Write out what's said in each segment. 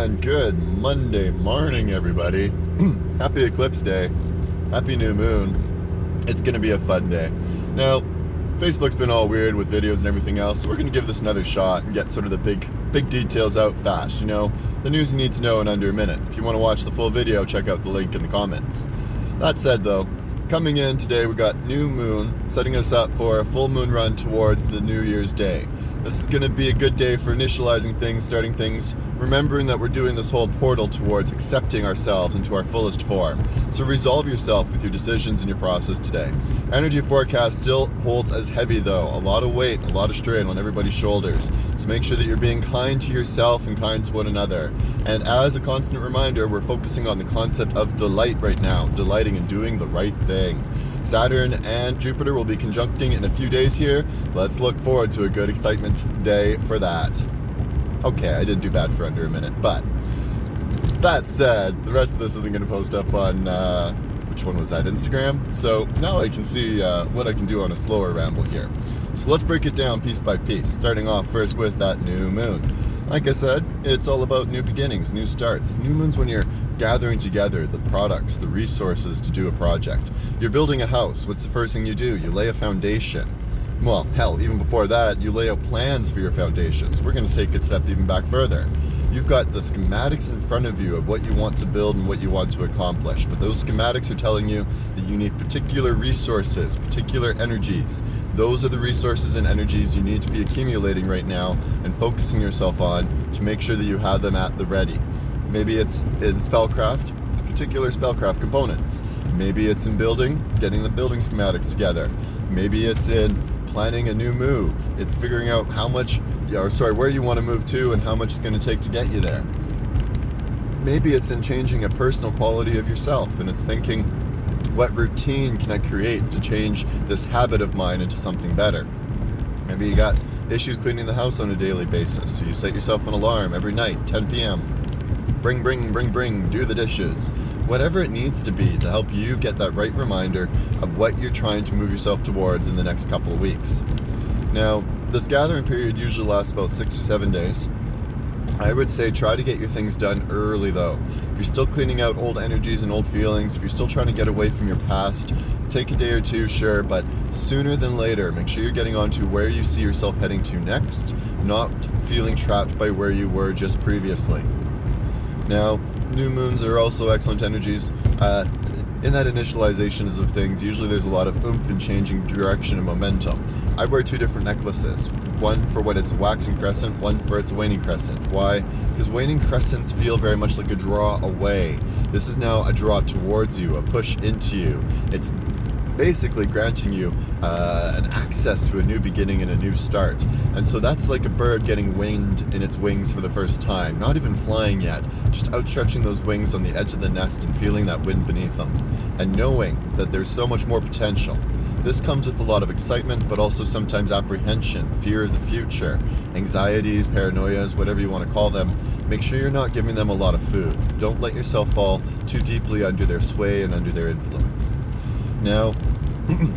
And good Monday morning, everybody. Happy Eclipse Day. Happy New Moon. It's going to be a fun day. Now, Facebook's been all weird with videos and everything else, so we're going to give this another shot and get sort of the big details out fast. You know, the news you need to know in under a minute. If you want to watch the full video, check out the link in the comments. That said, though, coming in today, we got new moon, setting us up for a full moon run towards the New Year's Day. This is going to be a good day for initializing things, starting things, remembering that we're doing this whole portal towards accepting ourselves into our fullest form. So resolve yourself with your decisions and your process today. Energy forecast still holds as heavy though, a lot of weight, a lot of strain on everybody's shoulders. So make sure that you're being kind to yourself and kind to one another. And as a constant reminder, we're focusing on the concept of delight right now, delighting in doing the right thing. Saturn and Jupiter will be conjuncting in a few days here. Let's look forward to a good excitement day for that. Okay, I didn't do bad for under a minute, but that said, the rest of this isn't going to post up on, which one was that, Instagram? So now I can see what I can do on a slower ramble here. So let's break it down piece by piece, starting off first with that new moon. Like I said, it's all about new beginnings, new starts. New moon's when you're gathering together the products, the resources to do a project. You're building a house. What's the first thing you do? You lay a foundation. Well, hell, even before that, you lay out plans for your foundations. We're going to take a step even back further. You've got the schematics in front of you of what you want to build and what you want to accomplish, but those schematics are telling you that you need particular resources, particular energies. Those are the resources and energies you need to be accumulating right now and focusing yourself on to make sure that you have them at the ready. Maybe it's in spellcraft, particular spellcraft components. Maybe it's in building, getting the building schematics together. Maybe it's in planning a new move. It's figuring out where you want to move to and how much it's going to take to get you there. Maybe it's in changing a personal quality of yourself, and it's thinking, what routine can I create to change this habit of mine into something better? Maybe you got issues cleaning the house on a daily basis, so you set yourself an alarm every night, 10 p.m. Bring, do the dishes. Whatever it needs to be to help you get that right reminder of what you're trying to move yourself towards in the next couple of weeks. Now, this gathering period usually lasts about 6 or 7 days. I would say try to get your things done early though. If you're still cleaning out old energies and old feelings, if you're still trying to get away from your past, take a day or two, sure, but sooner than later, make sure you're getting on to where you see yourself heading to next, not feeling trapped by where you were just previously. Now, new moons are also excellent energies. In that initialization of things, usually there's a lot of oomph in changing direction and momentum. I wear two different necklaces. One for when it's a waxing crescent, one for its waning crescent. Why? Because waning crescents feel very much like a draw away. This is now a draw towards you, a push into you. It's basically granting you an access to a new beginning and a new start. And so that's like a bird getting winged in its wings for the first time, not even flying yet, just outstretching those wings on the edge of the nest and feeling that wind beneath them, and knowing that there's so much more potential. This comes with a lot of excitement, but also sometimes apprehension, fear of the future, anxieties, paranoias, whatever you want to call them. Make sure you're not giving them a lot of food. Don't let yourself fall too deeply under their sway and under their influence. Now,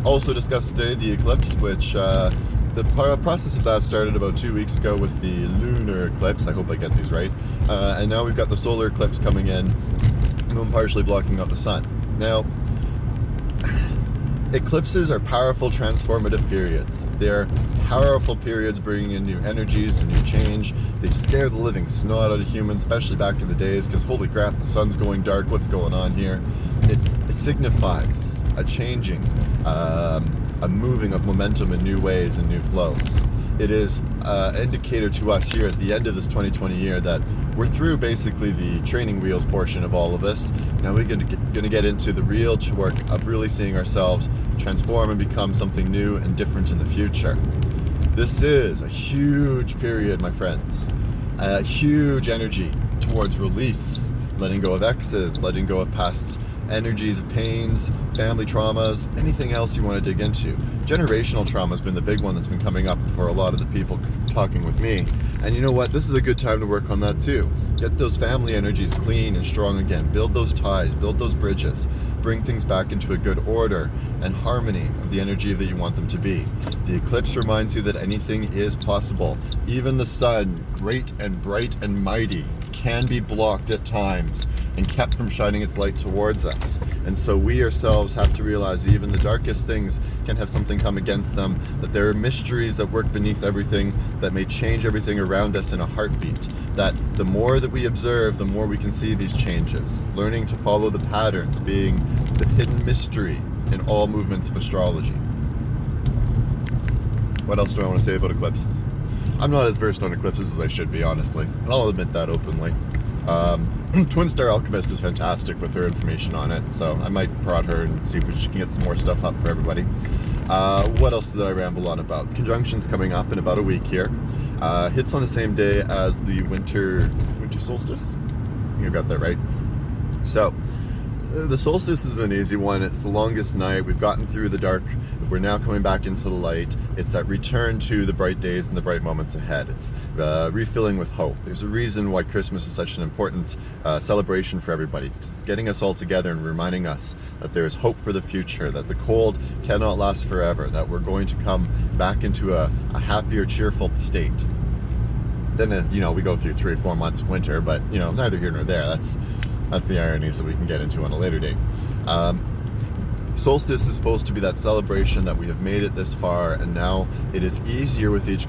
also discussed today the eclipse, which the process of that started about 2 weeks ago with the lunar eclipse. I hope I get these right. And now we've got the solar eclipse coming in, moon partially blocking out the sun. Now, eclipses are powerful transformative periods. They're powerful periods bringing in new energies and new change. They scare the living snot out of humans, especially back in the days, because holy crap, the sun's going dark, what's going on here? It signifies a changing, a moving of momentum in new ways and new flows. It is an indicator to us here at the end of this 2020 year that we're through basically the training wheels portion of all of this. Now we're going to get into the real work of really seeing ourselves transform and become something new and different in the future. This is a huge period, my friends. A huge energy towards release, letting go of exes, letting go of past energies of pains, family traumas, anything else you want to dig into. Generational trauma has been the big one that's been coming up for a lot of the people talking with me. And you know what? This is a good time to work on that too. Get those family energies clean and strong again. Build those ties, build those bridges. Bring things back into a good order and harmony of the energy that you want them to be. The eclipse reminds you that anything is possible. Even the sun, great and bright and mighty, can be blocked at times and kept from shining its light towards us. And so we ourselves have to realize even the darkest things can have something come against them, that there are mysteries that work beneath everything that may change everything around us in a heartbeat, that the more that we observe, the more we can see these changes, learning to follow the patterns, being the hidden mystery in all movements of astrology. What else do I want to say about eclipses? I'm not as versed on eclipses as I should be, honestly, and I'll admit that openly. Twin Star Alchemist is fantastic with her information on it, so I might prod her and see if she can get some more stuff up for everybody. What else did I ramble on about? The conjunction's coming up in about a week here. Hits on the same day as the winter solstice. I think I got that right. So, the solstice is an easy one. It's the longest night. We've gotten through the dark. We're now coming back into the light. It's that return to the bright days and the bright moments ahead. It's refilling with hope. There's a reason why Christmas is such an important celebration for everybody, because it's getting us all together and reminding us that there is hope for the future, that the cold cannot last forever, that we're going to come back into a happier, cheerful state. Then, we go through 3 or 4 months of winter, but, neither here nor there. That's the ironies that we can get into on a later date. Solstice is supposed to be that celebration that we have made it this far, and now it is easier with each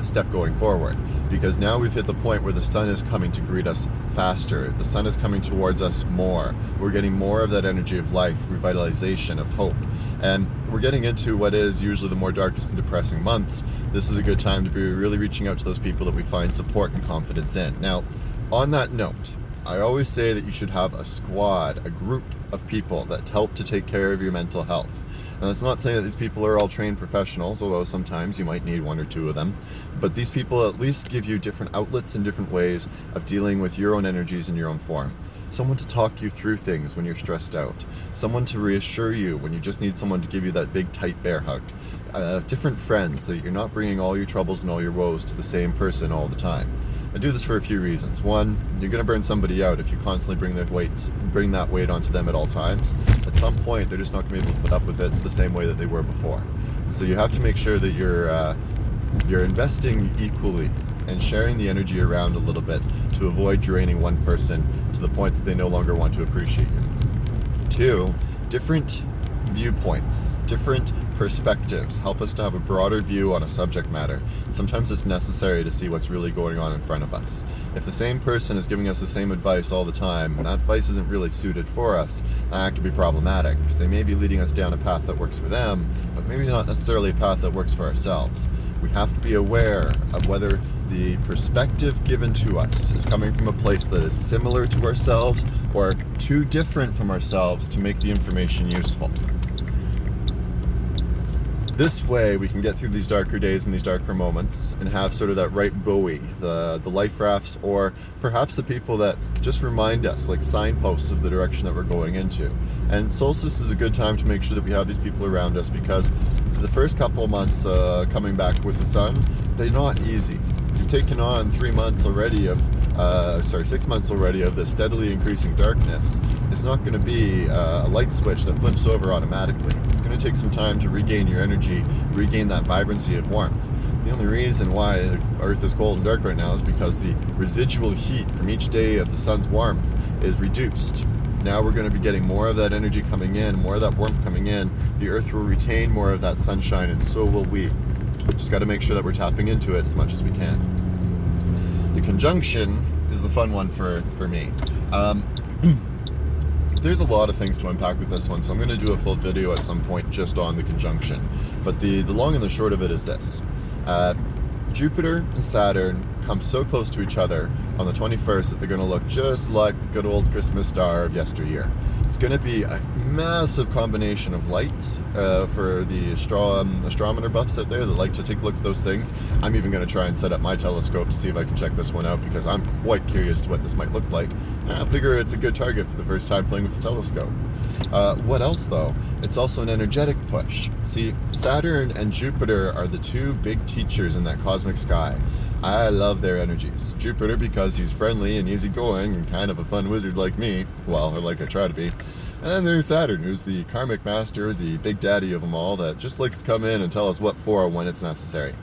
step going forward, because now we've hit the point where the sun is coming to greet us faster. The sun is coming towards us more. We're getting more of that energy of life, revitalization, of hope. And we're getting into what is usually the more darkest and depressing months. This is a good time to be really reaching out to those people that we find support and confidence in. Now, on that note, I always say that you should have a squad, a group of people that help to take care of your mental health. And that's not saying that these people are all trained professionals, although sometimes you might need 1 or 2 of them. But these people at least give you different outlets and different ways of dealing with your own energies in your own form. Someone to talk you through things when you're stressed out. Someone to reassure you when you just need someone to give you that big tight bear hug. Different friends, so that you're not bringing all your troubles and all your woes to the same person all the time. I do this for a few reasons. One, you're going to burn somebody out if you constantly bring that weight onto them at all times. At some point, they're just not going to be able to put up with it the same way that they were before. So you have to make sure that you're investing equally and sharing the energy around a little bit to avoid draining one person to the point that they no longer want to appreciate you. 2, different viewpoints, different perspectives help us to have a broader view on a subject matter. Sometimes it's necessary to see what's really going on in front of us. If the same person is giving us the same advice all the time, and that advice isn't really suited for us, that could be problematic, because they may be leading us down a path that works for them, but maybe not necessarily a path that works for ourselves. We have to be aware of whether the perspective given to us is coming from a place that is similar to ourselves or too different from ourselves to make the information useful. This way we can get through these darker days and these darker moments and have sort of that right buoy, the life rafts, or perhaps the people that just remind us, like signposts of the direction that we're going into. And Solstice is a good time to make sure that we have these people around us, because the first couple of months coming back with the sun, they're not easy. You've taken on 6 months already of this steadily increasing darkness. It's not going to be a light switch that flips over automatically. It's going to take some time to regain your energy, regain that vibrancy of warmth. The only reason why Earth is cold and dark right now is because the residual heat from each day of the sun's warmth is reduced. Now we're going to be getting more of that energy coming in, more of that warmth coming in. The Earth will retain more of that sunshine, and so will we. Just got to make sure that we're tapping into it as much as we can. The conjunction is the fun one for me. There's a lot of things to unpack with this one, so I'm going to do a full video at some point just on the conjunction. But the long and the short of it is this. Jupiter and Saturn come so close to each other on the 21st that they're going to look just like the good old Christmas star of yesteryear. It's going to be a massive combination of light for the astronomer buffs out there that like to take a look at those things. I'm even going to try and set up my telescope to see if I can check this one out, because I'm quite curious to what this might look like. I figure it's a good target for the first time playing with the telescope. What else though? It's also an energetic push. See, Saturn and Jupiter are the 2 big teachers in that cosmic sky. I love their energies. Jupiter because he's friendly and easygoing and kind of a fun wizard like me. Well, or like I try to be. And then there's Saturn, who's the karmic master, the big daddy of them all, that just likes to come in and tell us what for when it's necessary.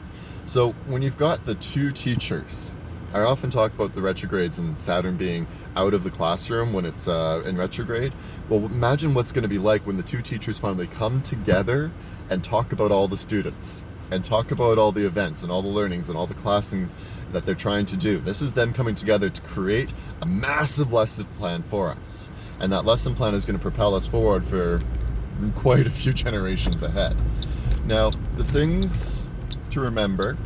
So when you've got the 2 teachers I often talk about the retrogrades and Saturn being out of the classroom when it's in retrograde. Well, imagine what's going to be like when the two teachers finally come together and talk about all the students and talk about all the events and all the learnings and all the classing that they're trying to do. This is them coming together to create a massive lesson plan for us. And that lesson plan is going to propel us forward for quite a few generations ahead. Now, the things to remember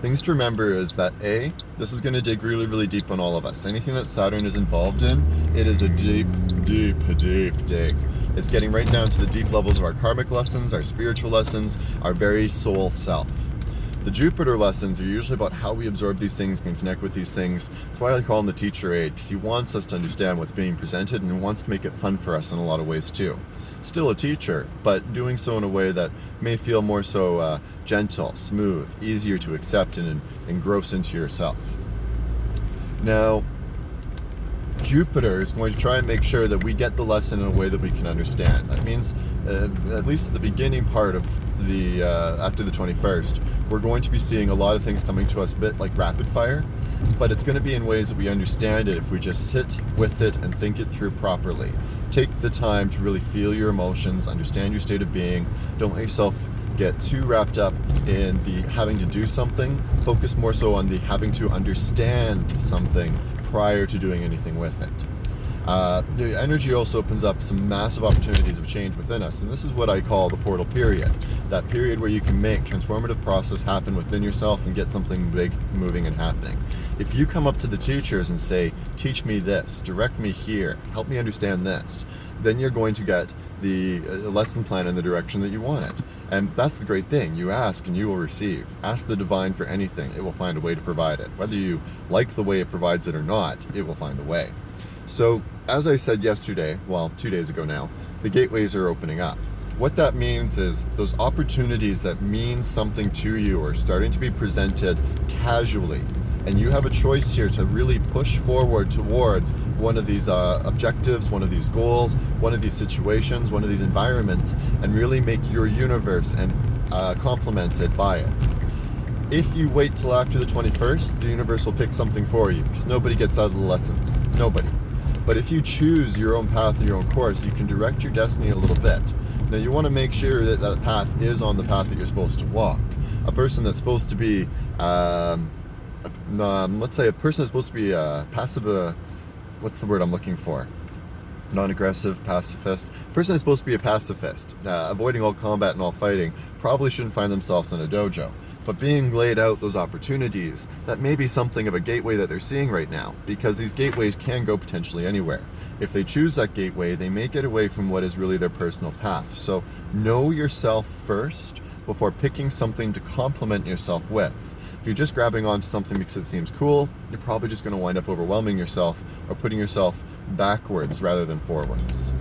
is that this is going to dig really, really deep on all of us. Anything that Saturn is involved in, it is a deep, deep, deep dig. It's getting right down to the deep levels of our karmic lessons, our spiritual lessons, our very soul self. The Jupiter lessons are usually about how we absorb these things and connect with these things. That's why I call him the teacher aid, because he wants us to understand what's being presented and wants to make it fun for us in a lot of ways too. Still a teacher, but doing so in a way that may feel more so gentle, smooth, easier to accept and engross into yourself. Now, Jupiter is going to try and make sure that we get the lesson in a way that we can understand. That means, at least at the beginning part of the after the 21st, we're going to be seeing a lot of things coming to us a bit like rapid fire, but it's going to be in ways that we understand it if we just sit with it and think it through properly. Take the time to really feel your emotions, understand your state of being. Don't let yourself get too wrapped up in the having to do something. Focus more so on the having to understand something prior to doing anything with it. The energy also opens up some massive opportunities of change within us, and this is what I call the portal period. That period where you can make transformative process happen within yourself and get something big moving and happening. If you come up to the teachers and say, teach me this, direct me here, help me understand this, then you're going to get the lesson plan in the direction that you want it. And that's the great thing. You ask and you will receive. Ask the divine for anything. It will find a way to provide it. Whether you like the way it provides it or not, it will find a way. So, as I said yesterday, 2 days ago now, the gateways are opening up. What that means is those opportunities that mean something to you are starting to be presented casually. And you have a choice here to really push forward towards one of these objectives, one of these goals, one of these situations, one of these environments, and really make your universe and complemented by it. If you wait till after the 21st, the universe will pick something for you, because nobody gets out of the lessons. Nobody. But if you choose your own path and your own course, you can direct your destiny a little bit. Now, you want to make sure that that path is on the path that you're supposed to walk. A person that's supposed to be, let's say a person that's supposed to be passive, what's the word I'm looking for? Non-aggressive, pacifist. A person that's supposed to be a pacifist, avoiding all combat and all fighting, probably shouldn't find themselves in a dojo. But being laid out those opportunities, that may be something of a gateway that they're seeing right now, because these gateways can go potentially anywhere. If they choose that gateway, they may get away from what is really their personal path. So know yourself first before picking something to complement yourself with. If you're just grabbing onto something because it seems cool, you're probably just going to wind up overwhelming yourself or putting yourself backwards rather than forwards.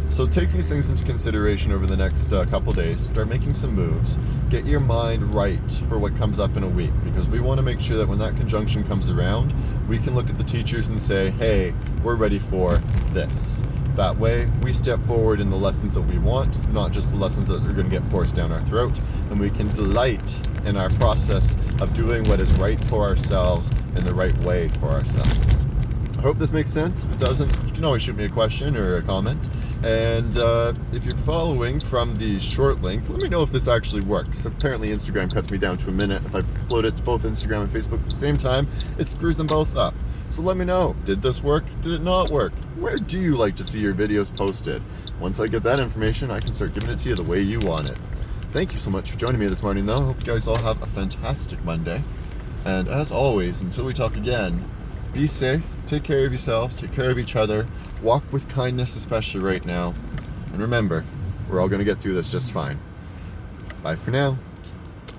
So take these things into consideration over the next couple days. Start making some moves. Get your mind right for what comes up in a week, because we want to make sure that when that conjunction comes around, we can look at the teachers and say, hey, we're ready for this. That way, we step forward in the lessons that we want, not just the lessons that are going to get forced down our throat, and we can delight in our process of doing what is right for ourselves in the right way for ourselves. I hope this makes sense. If it doesn't, you can always shoot me a question or a comment. And if you're following from the short link, let me know if this actually works. Apparently Instagram cuts me down to a minute. If I upload it to both Instagram and Facebook at the same time, it screws them both up. So let me know, did this work? Did it not work? Where do you like to see your videos posted? Once I get that information, I can start giving it to you the way you want it. Thank you so much for joining me this morning, though. I hope you guys all have a fantastic Monday. And as always, until we talk again, be safe, take care of yourselves, take care of each other, walk with kindness, especially right now. And remember, we're all going to get through this just fine. Bye for now.